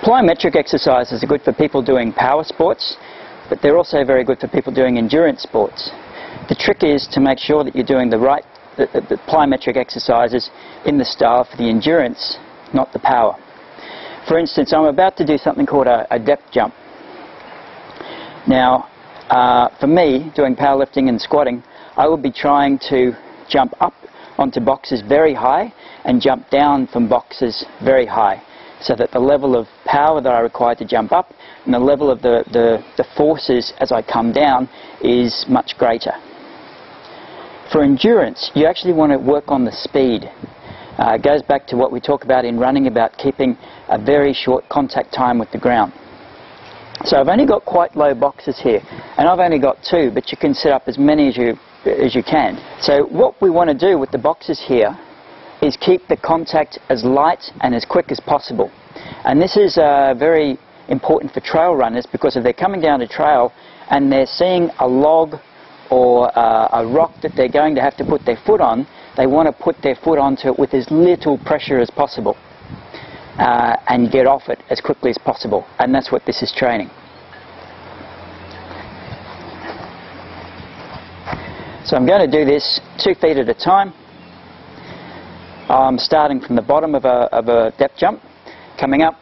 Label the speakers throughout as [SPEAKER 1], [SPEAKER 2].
[SPEAKER 1] Plyometric exercises are good for people doing power sports, but they're also very good for people doing endurance sports. The trick is to make sure that you're doing the plyometric exercises in the style for the endurance, not the power. For instance, I'm about to do something called a depth jump. Now, for me, doing powerlifting and squatting, I will be trying to jump up onto boxes very high and jump down from boxes very high, so that the level of power that I require to jump up and the level of the forces as I come down is much greater. For endurance, you actually want to work on the speed. It goes back to what we talk about in running, about keeping a very short contact time with the ground. So I've only got quite low boxes here, and I've only got 2, but you can set up as many as you can. So what we want to do with the boxes here is keep the contact as light and as quick as possible. And this is very important for trail runners, because if they're coming down a trail and they're seeing a log or a rock that they're going to have to put their foot on, they want to put their foot onto it with as little pressure as possible and get off it as quickly as possible. And that's what this is training. So I'm going to do this 2 feet at a time. I'm starting from the bottom of a depth jump, coming up,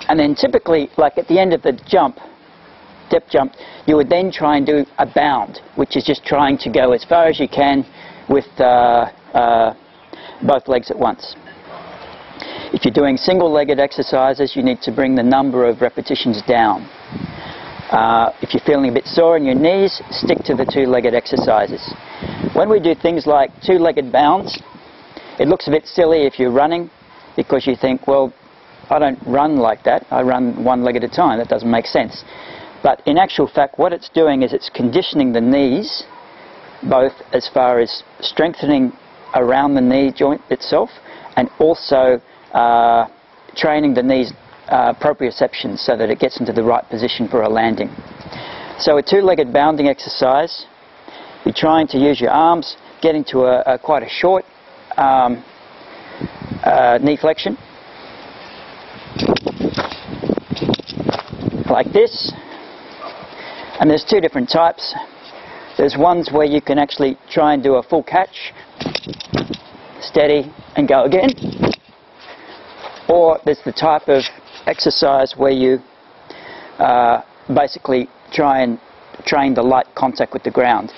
[SPEAKER 1] and then typically, like at the end of the depth jump, you would then try and do a bound, which is just trying to go as far as you can with both legs at once. If you're doing single-legged exercises, you need to bring the number of repetitions down. If you're feeling a bit sore in your knees, stick to the 2-legged exercises. When we do things like 2-legged bounds, it looks a bit silly if you're running, because you think, well, I don't run like that. I run 1 leg at a time. That doesn't make sense. But in actual fact, what it's doing is it's conditioning the knees, both as far as strengthening around the knee joint itself, and also training the knees proprioception, so that it gets into the right position for a landing. So a 2-legged bounding exercise, you're trying to use your arms, get into quite a short knee flexion, like this. And there's 2 different types. There's ones where you can actually try and do a full catch, steady, and go again. Or there's the type of exercise where you basically try and train the light contact with the ground.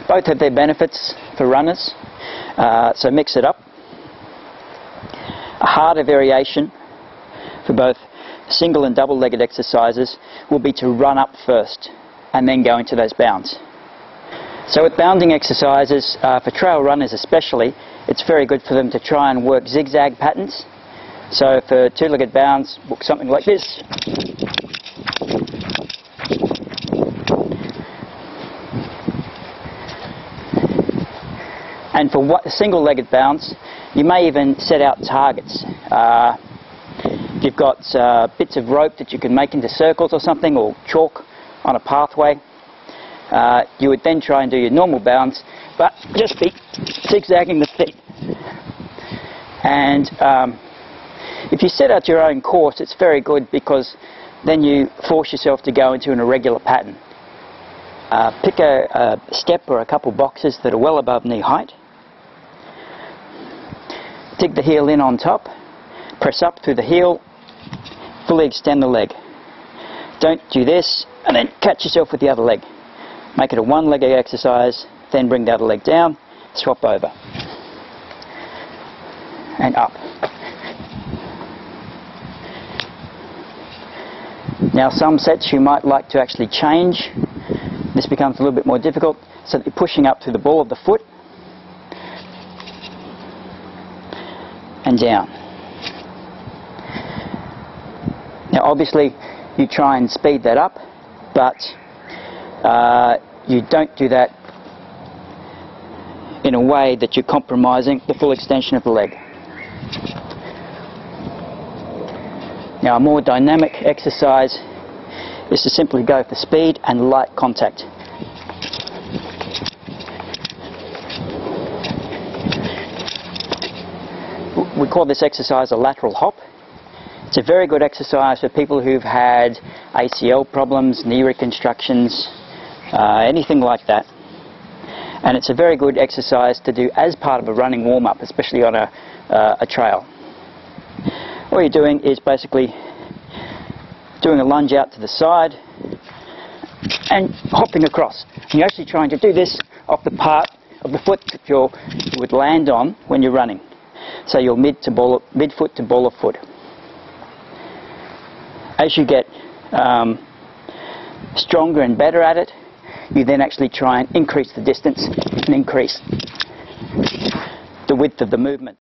[SPEAKER 1] Both have their benefits for runners, so mix it up. A harder variation for both single and double-legged exercises will be to run up first and then go into those bounds. So with bounding exercises, for trail runners especially, it's very good for them to try and work zigzag patterns. So for 2-legged bounds, look something like this. And for single-legged bounds, you may even set out targets. You've got bits of rope that you can make into circles or something, or chalk on a pathway. You would then try and do your normal bounds, but just be zigzagging the feet. And if you set out your own course, it's very good, because then you force yourself to go into an irregular pattern. Pick a step or a couple boxes that are well above knee height. Dig the heel in on top, press up through the heel, fully extend the leg. Don't do this and then catch yourself with the other leg. Make it a 1-legged exercise, then bring the other leg down, swap over, and up. Now some sets you might like to actually change. This becomes a little bit more difficult, so that you're pushing up through the ball of the foot and down. Now obviously you try and speed that up, but you don't do that in a way that you're compromising the full extension of the leg. Now a more dynamic exercise is to simply go for speed and light contact. We call this exercise a lateral hop. It's a very good exercise for people who've had ACL problems, knee reconstructions, anything like that. And it's a very good exercise to do as part of a running warm-up, especially on a trail. What you're doing is basically doing a lunge out to the side and hopping across. And you're actually trying to do this off the part of the foot that you would land on when you're running. So you're mid-foot to ball of foot. As you get stronger and better at it, you then actually try and increase the distance and increase the width of the movement.